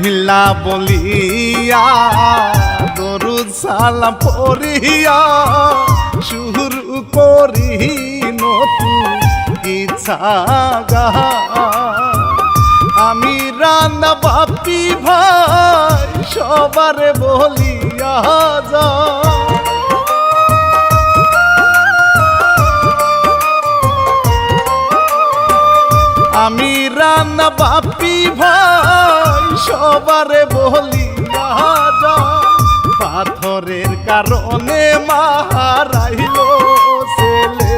হিল্লা বলিয়া দরুদ সালাম পড়িয়া শুরু করি নতুন ইচ্ছা আমি রান্না বাপি ভাই সবারে বলিয়া যা আমি রান্না বাপি ভাই সবারে বলিয়া যা পাথরের কারণে মারাইল ছেলে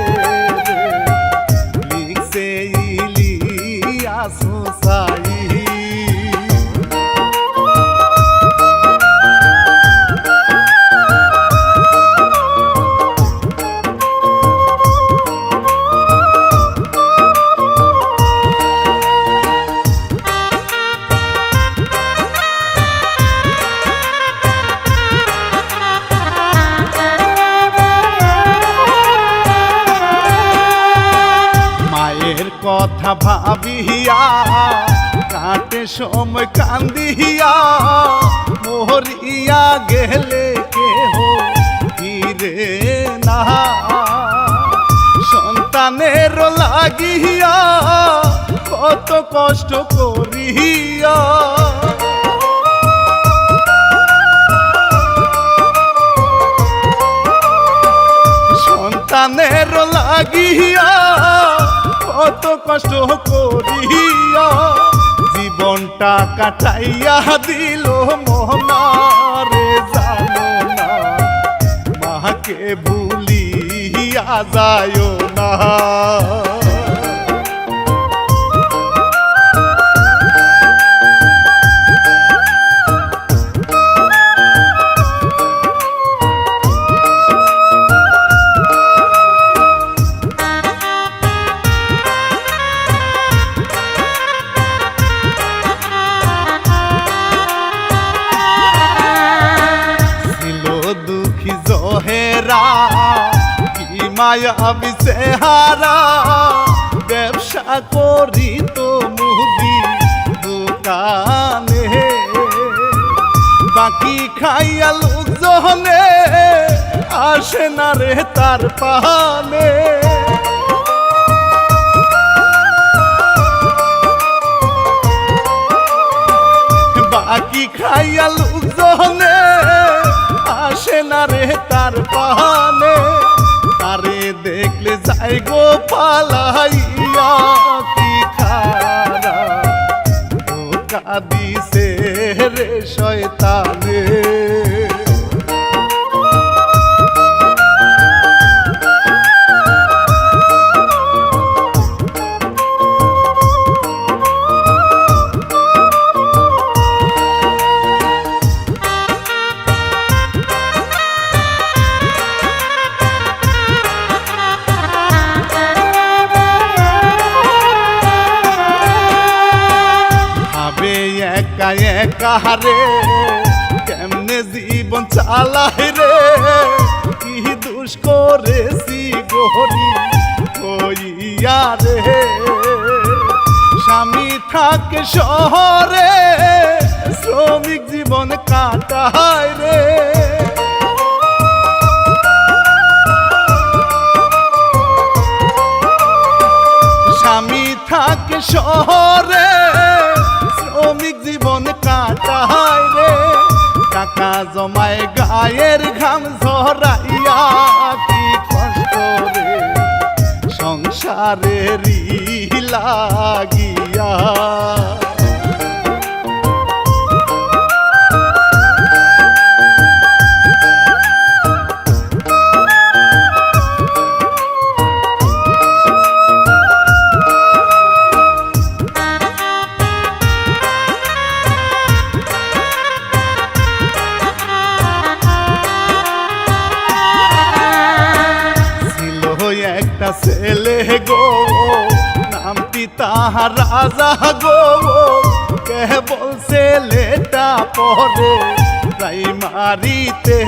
লিখছে ইলিয়াস হুসাইন। কথা ভাবিয়া কাটে সময় কান্দিয়া মরিয়া গেলে কেহ ফিরে না সন্তানের লাগিয়া কত কষ্ট করিয়া সন্তানের লাগিয়া কত কষ্ট করিয়া জীবনটা কাটাইয়া দিল মোহনারে জানো না মাকে ভুলিয়া যায় না কি মায়াবী চেহারা ব্যবসা করি তো মুদি দোকানে বাকি খাইয়া লোকজনে আসে না রে তার পানে বাকি খাইয়া লোকজনে আসে না রে তার পানে তারে দেখলে যাই গো পালাইয়া কি খারা ধোঁকা দিছে রে শয়তানে একা একা রে কেমনে জীবন চালাই রে কি দুষ করেছি গরি কইয়া রে স্বামী থাকে শহরে শ্রমিক জীবন কাটায় রে স্বামী থাকে শহরে শ্রমিক জীবন কাটায় রে টাকা জমায় গায়ের ঘাম ঝরাইয়া কি কষ্ট রে সংসারের লাগিয়া একটা ছেলে গো নামটি তাহার রাজা গো কেবল ছেলেটা পড়ে প্রাইমারিতে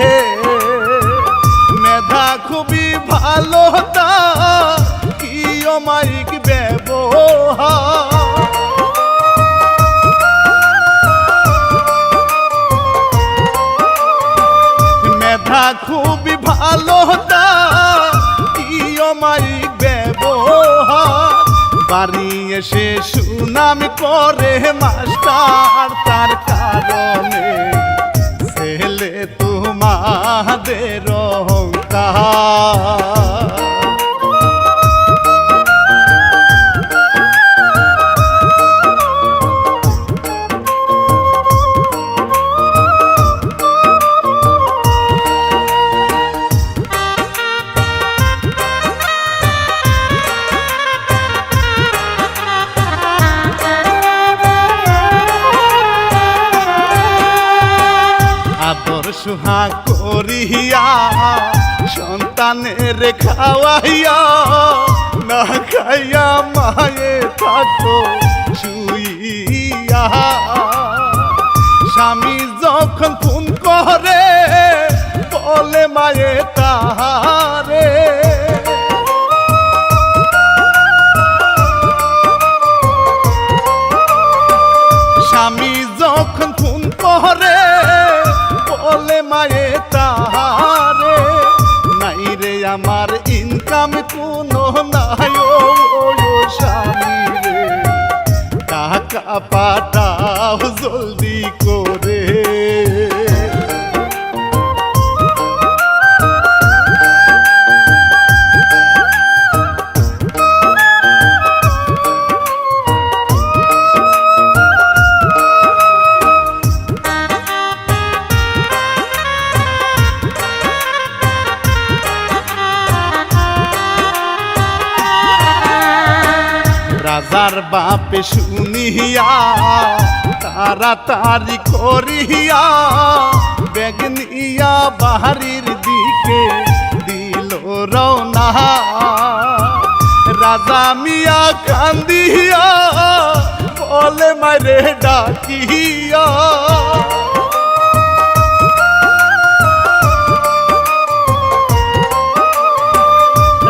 মেধা খুবই ভালো তা কি অমায়িক ব্যবহার দেশে সুনাম করে মাস্টার, তার কারণে ছেলে তোমাদের অহংকার। আদর সোহাগ করিয়া সন্তানের খাওয়াইয়া, না খাইয়া মায়ে থাকো শুইয়া। স্বামী যখন ফোন করে বলে মায়ে তাহারে, স্বামী যখন ফোন করে বলে মায়ে তাহারে, নাই রে আমার ইনকাম কোনো নাই ও স্বামী রে, টাকা পাঠাও জলদি করে। রাজার বাপে শুনিয়া তাড়াতাড়ি করিয়া ব্যাগ নিয়া বাড়ির দিকে দিল রওনা। রাজা মিয়া কান্দিয়া বলে মারে ডাকিয়া,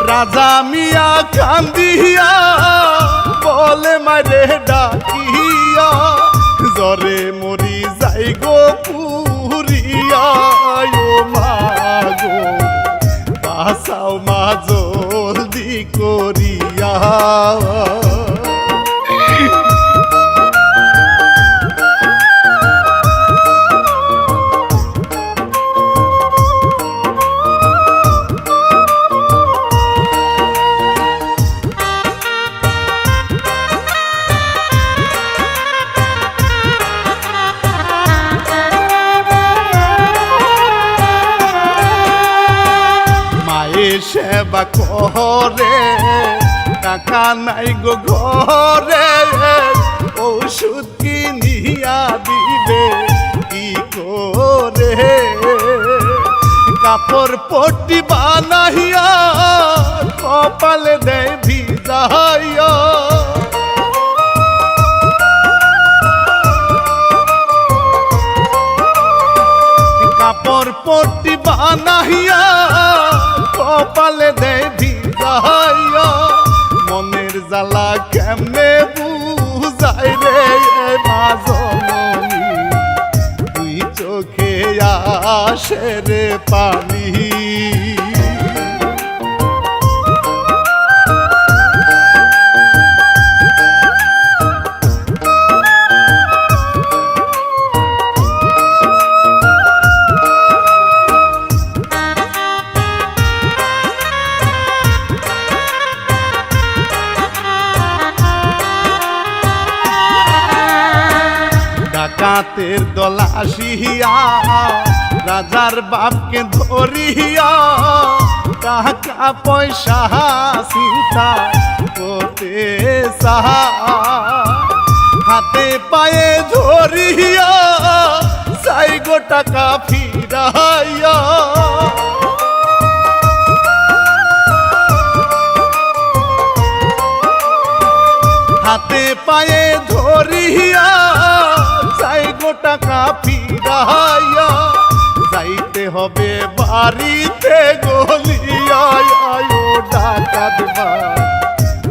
রাজা মিয়া কান্দিয়া বলে মারে ডাকিয়া, জ্বরে মরি যাই গো পুরিয়া। ও মা গো বাঁচাও মা জলদি করিয়া। সেবা করে টাকা নাই গো ঘরে, ওষুধ কিনিয়া দিবে কি করে। কাপড় পট্টি বানাইয়া কপালে দেয় ভিজাইয়া, কাপড় পট্টি বানাইয়া কপালে দেয় ভিজাইয়া। মনের জ্বালা কেমনে বুঝাই রে মা জননী, তুই চোখে আসে রে পানি। ডাকাতের দল আসিয়া রাজার বাপকে ধরিয়া, টাকা পয়সা চিন্তা করতে সাহা, হাতে পায়ে ধরিয়া চাই গো টাকা ফিরাইয়া। হাতে পায়ে ধরিয়া চাই গো টাকা ফিরাইয়া। যাইতে হবে বাড়িতে গলিয়া, ডাকাত ভাই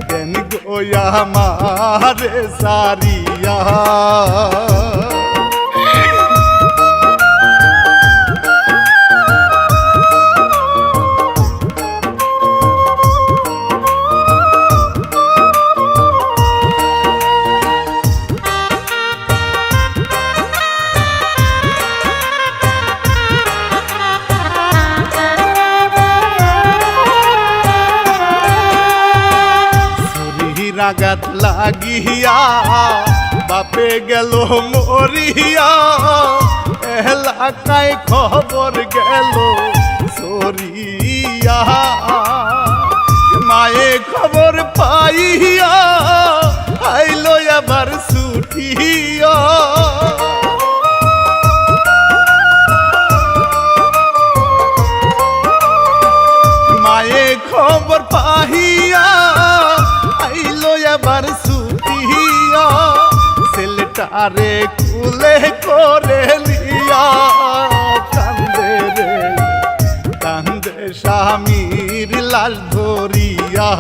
দেন গো আমারে সারিয়া। লাগিয়া বাপে গেল মরিয়া এলাকায় খবর গেল সরিয়া মায়ে খবর পাইয়া আইলো আবার ছুটিয়া মায়ে খবর পাহিয়া আইলো আবার ছুটিয়া ছেলেটারে কুলে করে লিয়া কান্দে রে কান্দে স্বামীর লাশ ধরিয়া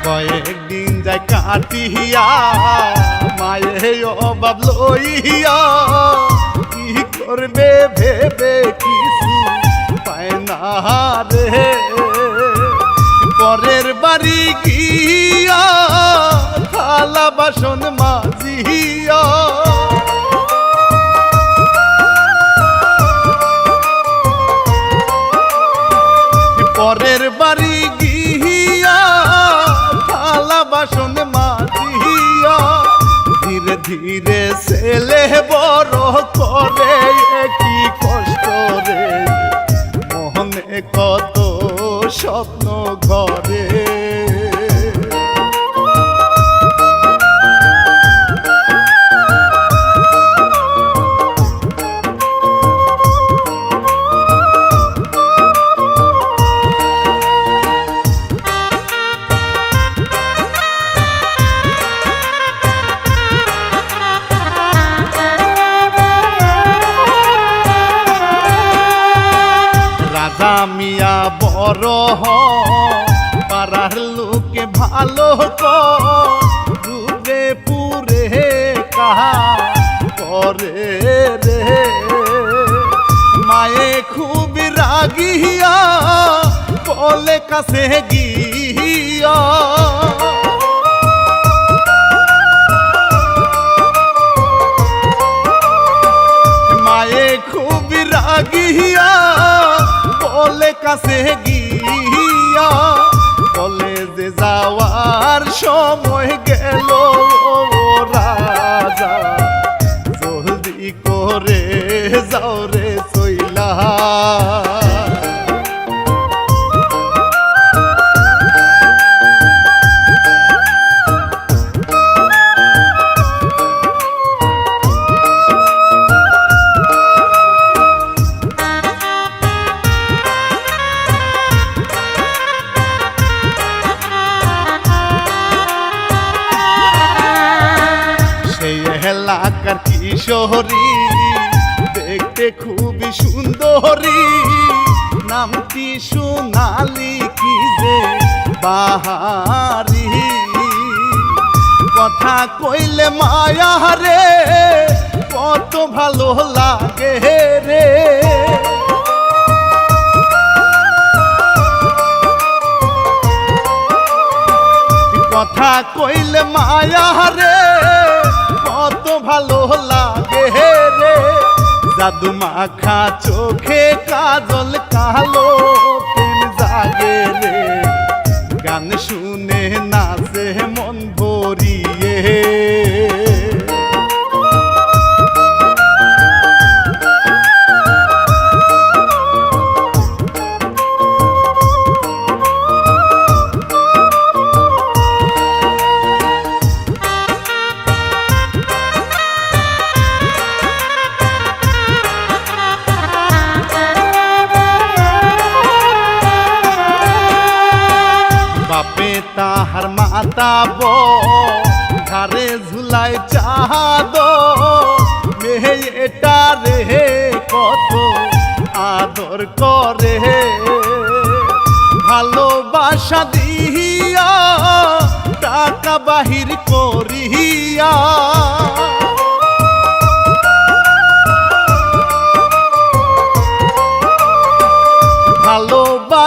কয়েকদিন যায় কাটিয়া মায়ে অভাব লইয়া কি করবে ভেবে কিছু পায় না রে পরের বাড়ি গিয়া থালা বাসন মাজিয়া পরের বাড়ি গিয়া থালা বাসন মাজিয়া ধীরে ধীরে ছেলে বড় করে কি কষ্ট রে মনে কত স্বপ্ন ঘরে রাজা মিয়া বড় পাড়ার লোকে ভালো ডুবে পুরে কাহা করে রে মায়ে খুব রাগিয়া বলে কাছে গিয়া মায়ে খুব রাগিয়া বলে কাছে গিয়া কলেজে যাওয়ার সময় গেল রাজা জলদি করে যাও রে চইলা এলাকার কিশোরী দেখতে খুবই সুন্দরী নামটি সোনালি কি যে বাহারি কথা কইলে মায়া রে কত ভালো লাগে রে কথা কইলে মায়া রে কত ভালো লাগে রে জাদু মাখা চোখে কাজল কালো প্রেম জাগে রে গান শুনে নাচে মন ভরিয়ে বাপে তাহার মাতা ঘরে ঝুলাই চাঁদ মেয়েটা রে কত আদর করে ভালোবাসা দিয়া টাকা বাহির করিয়া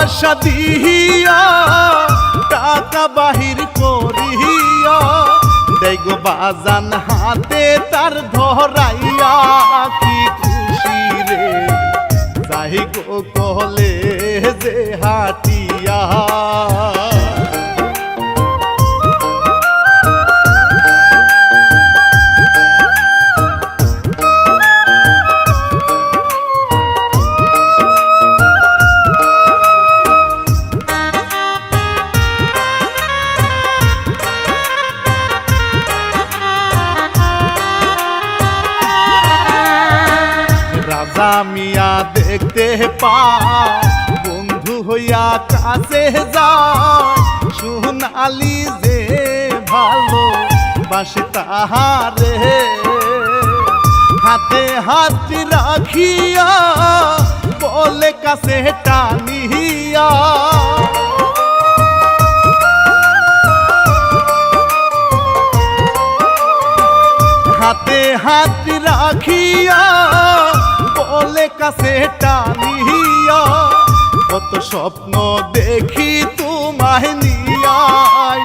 বাসা দিয়া টাকা বাহির করিয়া দেখো বাজান হাতে তার ধরাইয়া কি খুশি রে যাই গো কলে যে হাটিয়া রাজা মিয়া দেখতে পায় বন্ধু হইয়া কাছে যায় সোনালি যে ভালো বাসে তাহারে হাতে হাত রাখিয়া বলে কাছে টানিয়া হাতে হাত রাখিয়া বলে কাছে টানিয়া কত স্বপ্ন দেখি তোমায় নিয়া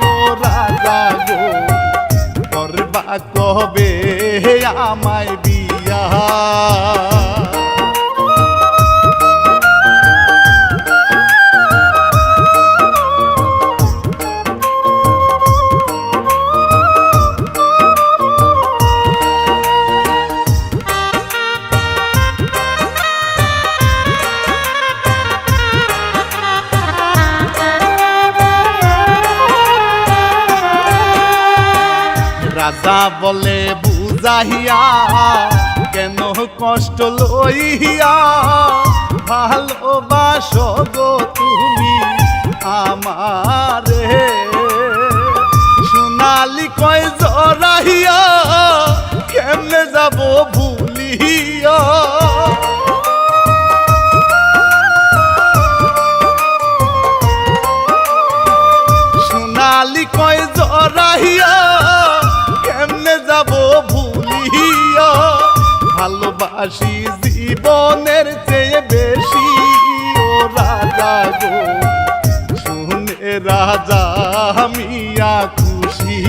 ও রাজা গো করবা কবে আমায় বিয়া রাজা বলে বুঝাইয়া কেন কষ্ট লইয়া ভালোবাসো গো তুমি আমারে সোনালি কয় জড়াইয়া কেমনে যাব ভুলিয়া সোনালি কয় জড়াইয়া কেমনে যাব ভুলিয়া ভালোবাসি জীবনের চেয়ে বেশি ও রাজা গো শুনে রাজা মিয়া খুশি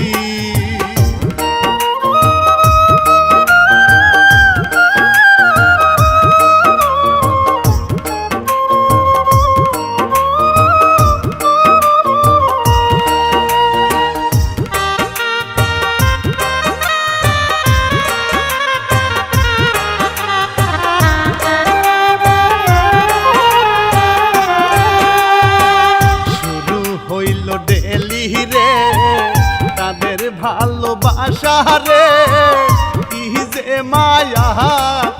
তাদের ভালোবাসা রে কি যে মায়া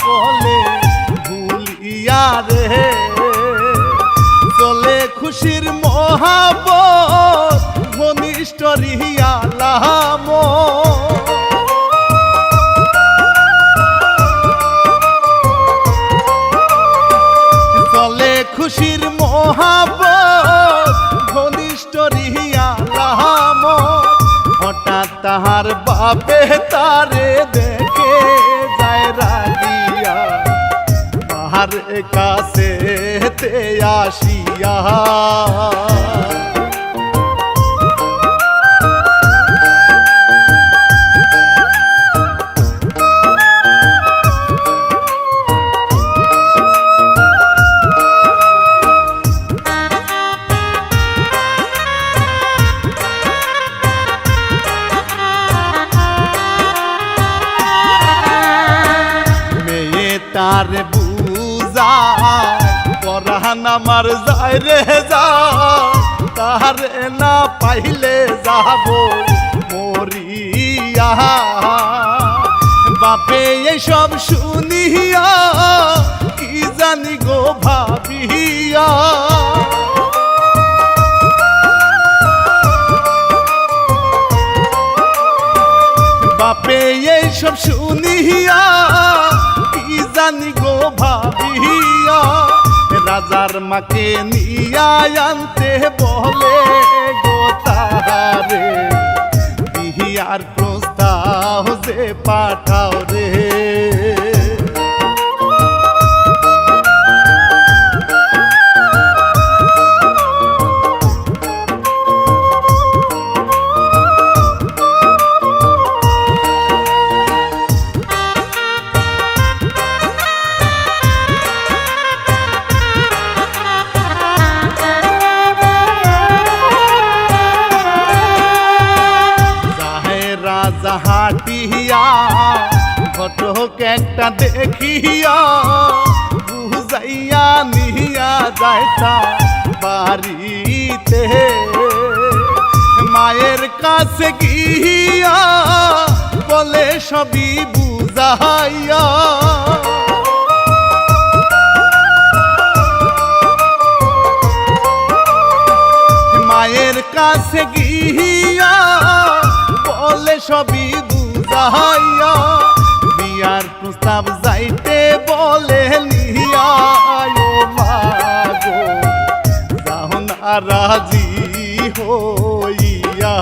বলে ভুলিয়া রে চলে খুশির মহাবত ঘনিষ্ঠ রিয়ালাম চলে খুশির মহাবত ঘনিষ্ঠ রিয়ালাম হঠাৎ তাহার বাপে তারে দেখে যায় রাগিয়া বাহার কাছে তে আসিয়া তার বুঝায় পরাণ আমার যায় রে যা তারে না পাইলে যাব মরিয়া বাপে এইসব শুনিয়া কি জানি গো ভাবিয়া বাপে এইসব শুনিয়া কি জানি গো ভাবিয়া রাজার মাকে নিয়া আনতে বলে গো তাহারে বিহিয়ার প্রস্তাব যে পাঠাও রে রাতিয়া ঘটক একটা দেখিয়া বুঝাইয়া নিয়া যাইতা বাড়িতে মায়ের কাছে গিয়া বলে সবই বুঝাইয়া মায়ের কাছে গিয়া বলে সবই বুঝাইয়া বিয়ার প্রস্তাব যাইতে বলে নিয়া মাগো যাও না রাজি হইয়া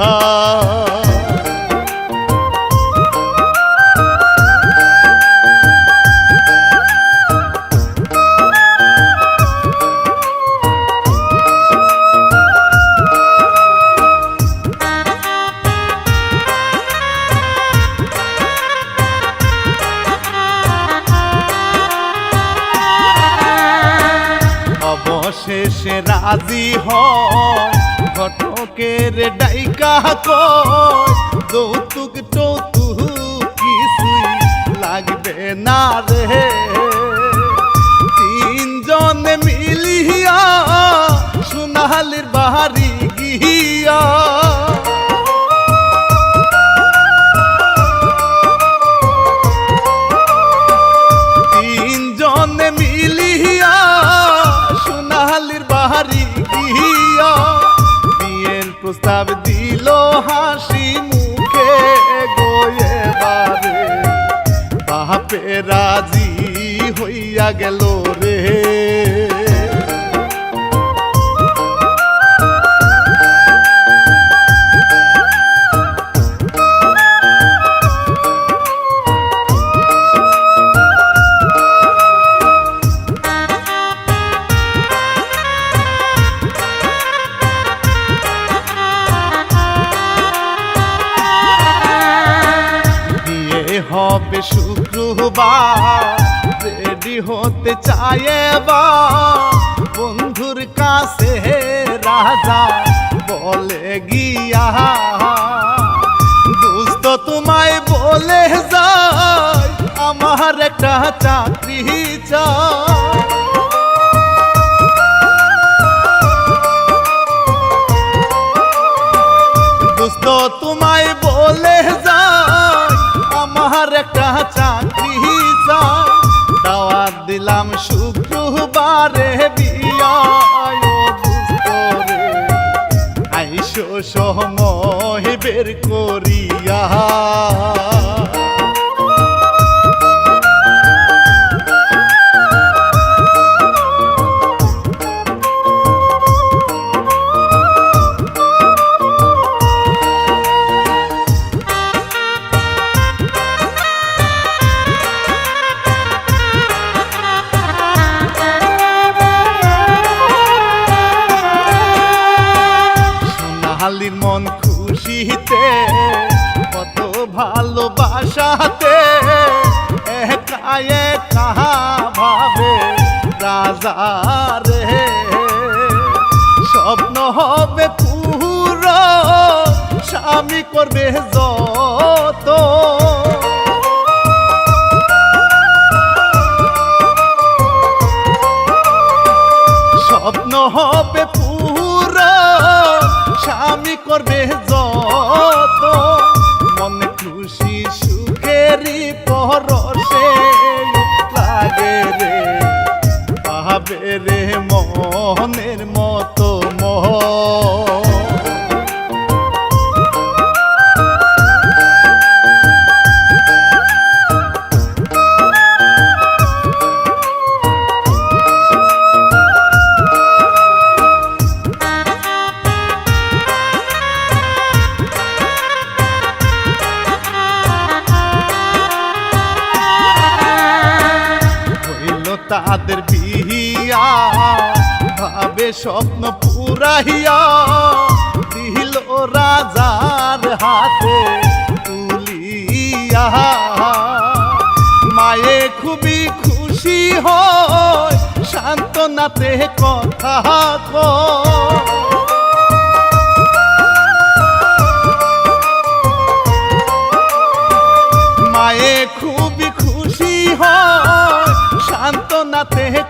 অবশেষে রাজি হয় ঘটকের ডাইকা কয় যৌতুক টৌতুক কিছুই লাগবে না রে তিনজনে মিলিয়া সোনালির বাড়ি গিয়া তিনজনে মিলিয়া সোনালির বাড়ি গিয়া বিয়ের প্রস্তাব দিল হাসি মুখে গোয়ে বারে বাপে রাজি হইয়া গেল রে হবে শুক্রবার রেডি হতে চায় বা বন্ধুর কাছে রাজা বলে গিয়া দোস্ত তোমায় বলে যায় আমার একটা চাকরি চাই দোস্ত তোমায় বলে যায় আমার একটা চাকরি চাই দাওয়াত দিলাম শুক্রবারে বিয়ায় দোস্ত রে আইসো সময় বের করিয়া সোনালির মন খুশিতে কত ভালোবাসাতে একা একা ভাবে রাজা রে স্বপ্ন হবে পুরো স্বামী করবে যত স্বপ্ন হবে পুরো স্বামী করবে যত মনে খুশি সুখেরই পরশে লাগে রে পাবে রে মনের মতো মন তাদের বিয়া ভাবে স্বপ্ন পুরাইয়া দিল রাজার হাতে তুলিয়া মায়ে খুবই খুশি হয় সান্ত্বনাতে কথা কয়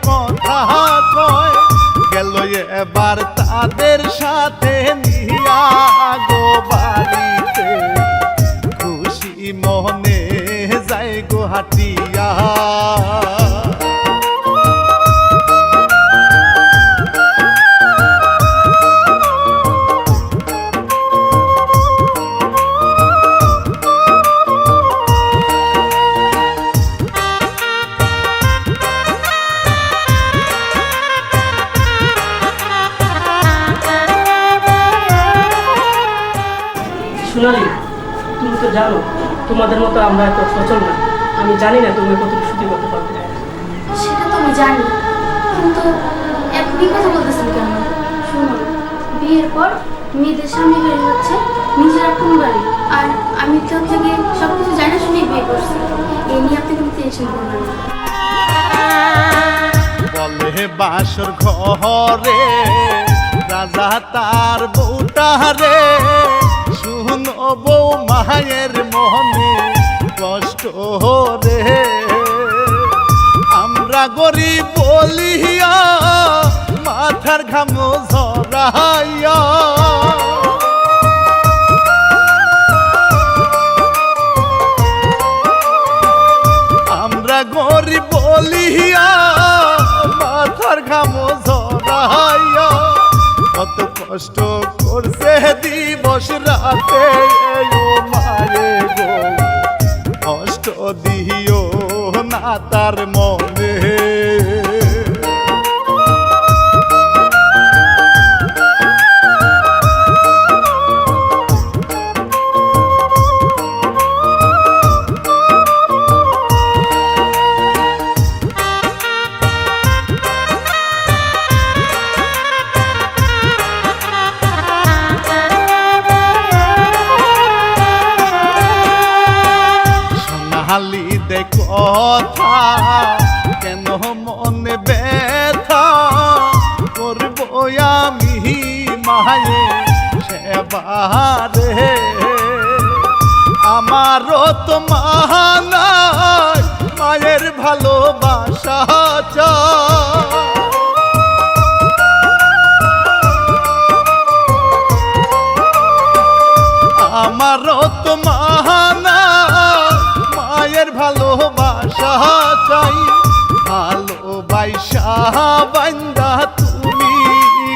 কথা কয় গেল এবার তাদের সাথে নিয়া গো বাড়িতে খুশি মনে যাই গো হাটিয়া সোনালি, তুমি তো জানো তোমাদের মতো আমরা এত সচল না। আমি জানি না তুমি কতটুকু সুখী করতে পারবে। সেটা তো আমি জানি, কিন্তু এখনই কথা বলতেছেন কেন? শুনুন, বিয়ের পর মেয়েদের স্বামী বাড়ি হচ্ছে নিজের আপন বাড়ি, আর আমি তো থেকে সব কিছু জানা শুনেই বিয়ে করছি। এই নিয়ে আপনি কোনো টেনশন করবেন না। বলে বাসর ঘরে রাজা তার বউটারে শুনো বউ মায়ের মনে কষ্ট রে আমরা গরিব বলিয়া মাথার ঘাম ঝরাইয়া আমরা গরিব বলিয়া মাথার ঘাম ঝরাইয়া কত কষ্ট করছে দিবস রাতে ও মায়ে গো কষ্ট দিও না তার মনে হালি দে কথা কেন মনে ব্যথা করব আমি মায়ে সেবারে আমারও তো মানায় মায়ের ভালোবাসা চায় আমারও তো মায়ের ভালোবাসা চাই ভালোবাসা বান্দা তুমি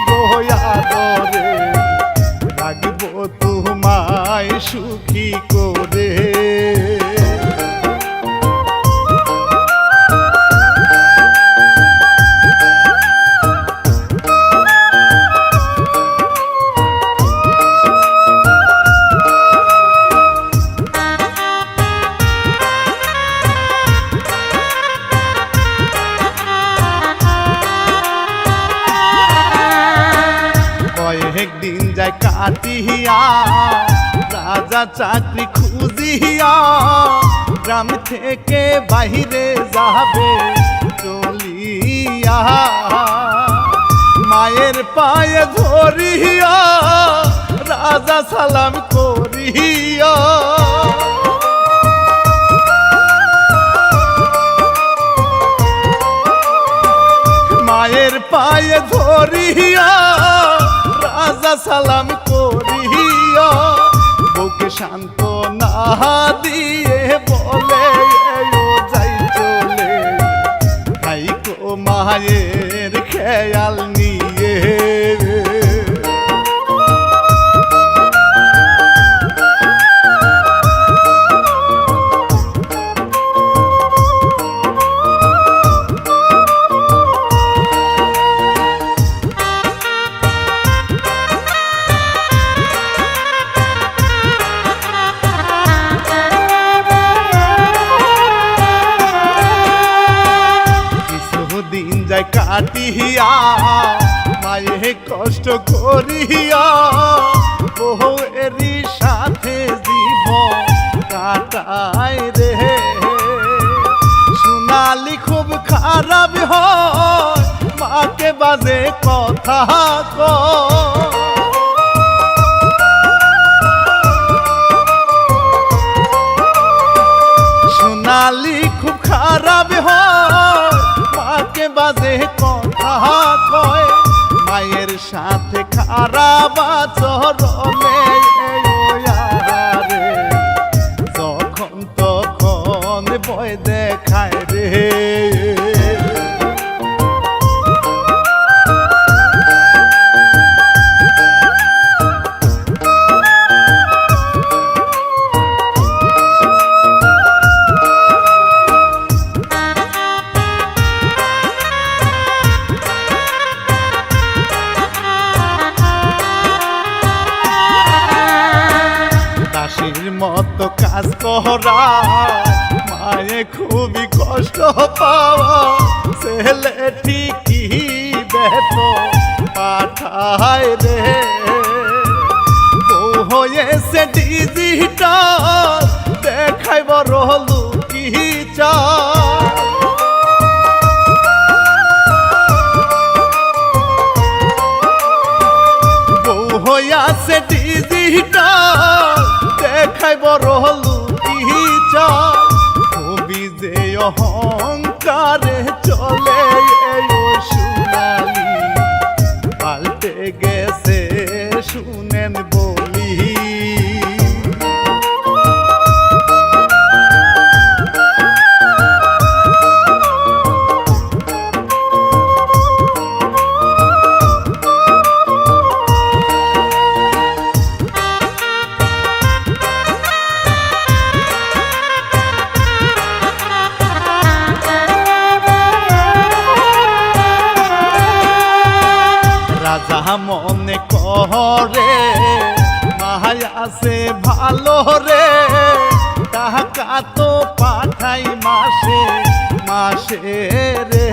গোয়াদরে রাখবো তোমায় সুখী করে একদিন যায় কাটিয়া রাজা চাকরি খুঁজিয়া গ্রাম থেকে বাহিরে যাবে চলিয়া মায়ের পায়ে ধরিয়া রাজা সালাম করিয়া মায়ের পায়ে ধরিয়া রাজা সালাম করিয়া বুকে শান্ত না দিয়ে বলে যাই চলে ভাই কো মায়ের খেয়াল নিয়ে কাটিয়া মায়ে কষ্ট করিয়া বউয়েরই সাথে জীবন কাটায় রে সোনালি খুব খারাপ হয় মাকে বাজে কথা কয় সোনালি খুব খারাপ হয় মাকে বাজে সাথে খারাপ আচরণে রে যখন তখন ভয় দেখায় রে। দাসীর মতো কাজ করা মায়ে খুবই কষ্ট পাওয়া ছেলে ঠিকই বেত পাঠায় রে। বউ হয়েছে ডিজিটাল দেখাই বড় লুকি চা বউ হইয়াছে ডিজিটাল দেখাই বড় লুকি চা কবি যে অহংকারে চলে সোনালি পাল্টে গেছে শুনেন বলি। রাজা মনে করে মায়া আছে ভালো রে টাকা তো পাঠাই মাসে মাসে রে।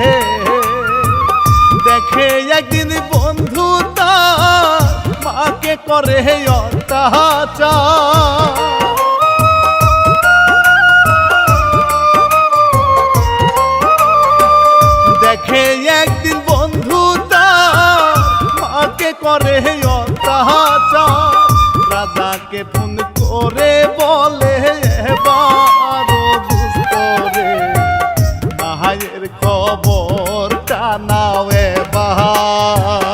দেখে একদিন বন্ধু তার মাকে করে অত্যাচার দেখে একদিন বন্ধু মাকে করে অত্যাচার রাজাকে ফোন করে বলে এবারও দুষ্ট রে মায়ের খবরটা নাও এবার।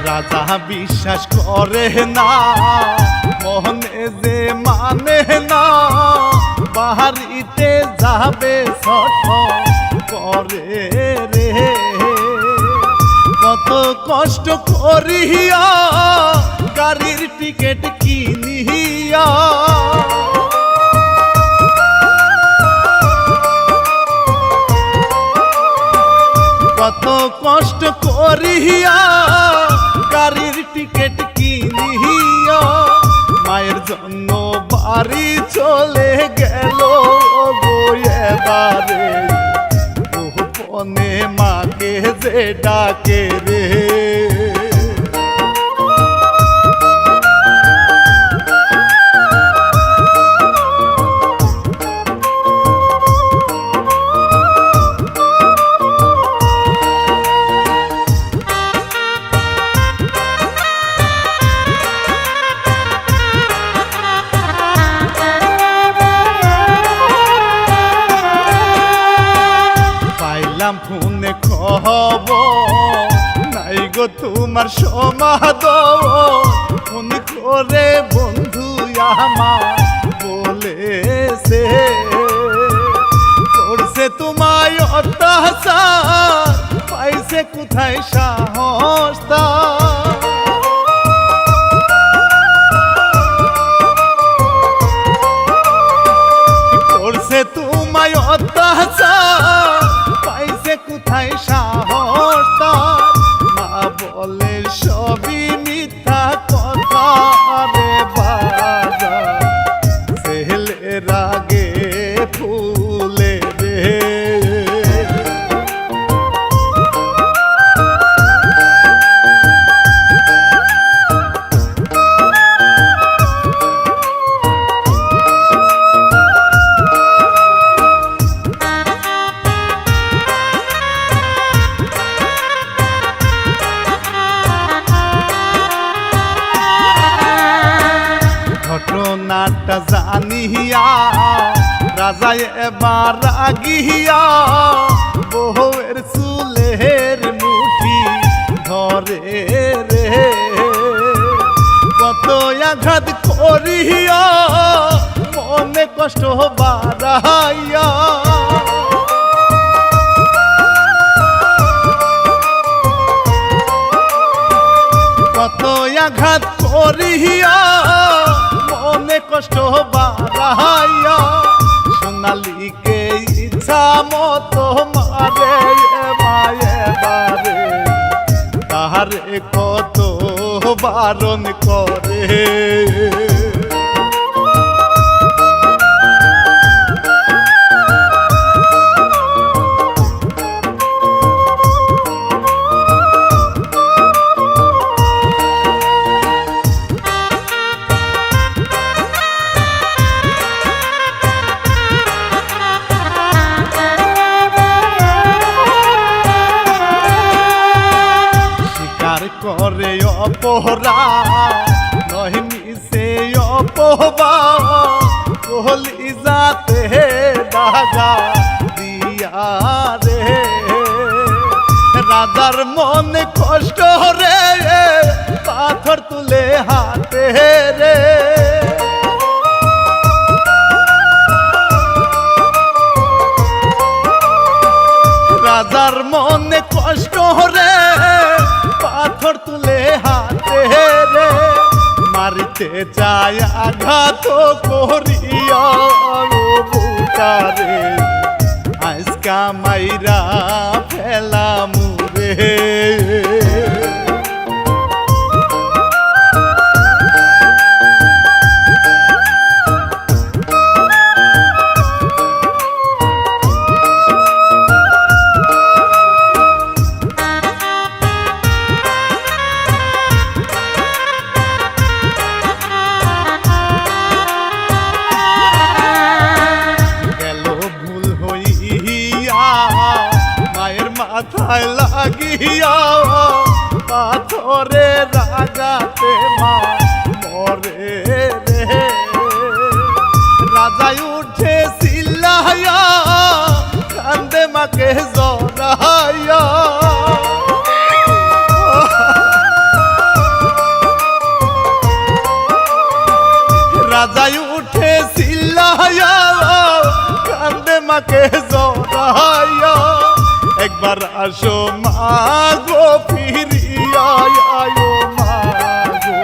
রাজা বিশ্বাস করে না মনে যে মানে না বাড়িতে যাবে ছট করে রে। কত কষ্ট করিয়া গাড়ির টিকিট কিনিয়া কত কষ্ট করিয়া গাড়ির টিকিট কিনিয়া মায়ের জন্য বাড়ি চলে গেল গো এবারে গোপনে মাকে যে ডাকে রে। ফোনে খবর নাই গো তোমার সমাদর ফোন করে বন্ধু আমার বলেছে করছে তোমায় অত্যাচার পাইছে কোথায় সাহস তার। করছে তোমায় অত্যাচার পাইছে কোথায় সাহস তার। মা বলে সবই মিথ্যা কথা রে বাজার ছেলের আগে ফুলে রে। শুনিয়া রাজায় এবার রাগিয়া বউয়ের চুলের মুঠি ধরে রে কত আঘাত করিয়া মনে কষ্ট বাড়াইয়া কত আঘাত করিয়া মনে কষ্ট বাড়াইয়া সোনালীকে ইচ্ছা মতো মারে এবারে তাহারে কত বারণ করে করে অপরা নয় মিশে অপবা কোহলি যাতে দাগা দিয়া রে রাজার মনে কষ্ট রে পাথর তুলে হাতে রে রাজার মনে কষ্ট রে পাথর তুলে হাতে রে মারিতে চায় আঘাত করিয়া বুটারে আজকা মাইরা ফেলা মুরে মাথায় লাগিয়া পাথরে রাগাতে মা মরে রে রাজায় উঠে চিল্লাইয়া কান্দে মাকে জড়াইয়া রাজায় উঠে চিল্লাইয়া কান্দে মাকে জড়াইয়া একবার আসো মা গো ফিরিয়া আয়ো মা গো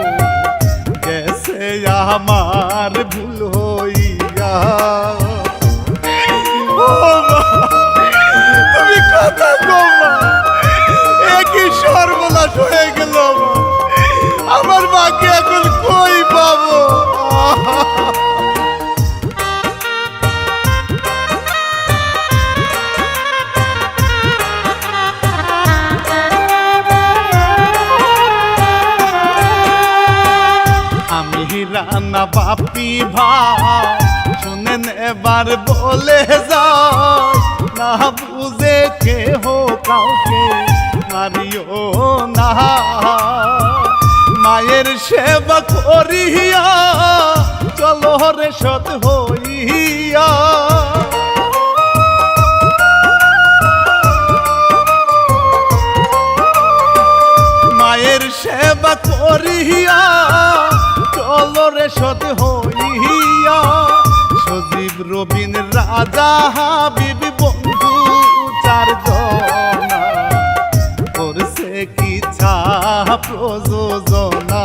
গেছে আমার ভুল হইয়া ও মা তুমি কথা গো মা একই সর্বনাশ হয়ে গেল আমার মাকে এখন কই পাবো রানা বাপি ভাই শুনেন এবার বলে যায় না বুঝে কেহ কাউকে মারিও না মায়ের সেবা করিয়া চলো রে সৎ হইয়া মায়ের সেবা করিয়া চলো রে সৎ হইয়া সজীব রবিন রাজা হাবিব বন্ধু চারজনা করছে কি ছা প্রযোজনা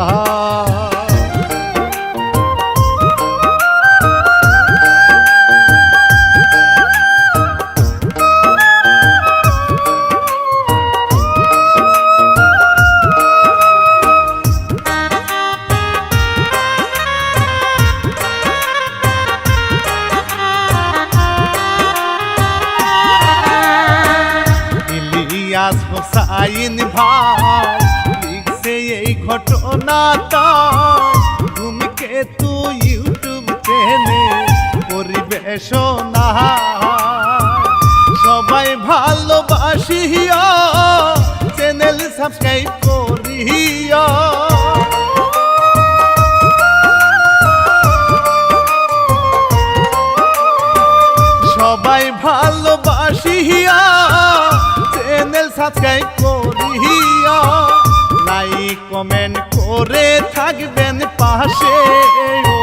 ইলিয়াস হোসাইন ভাই লিখছে এই ঘটনাটা ধূমকেতু ইউটিউব চ্যানেলে পরিবেশনা সবাই ভালোবাসিয়া চ্যানেল সাবস্ক্রাইব করিয়া সবাই ভালোবাসিয়া চ্যানেল সাবস্ক্রাইব করিয়া লাইক কমেন্ট করে থাকবেন পাশে ও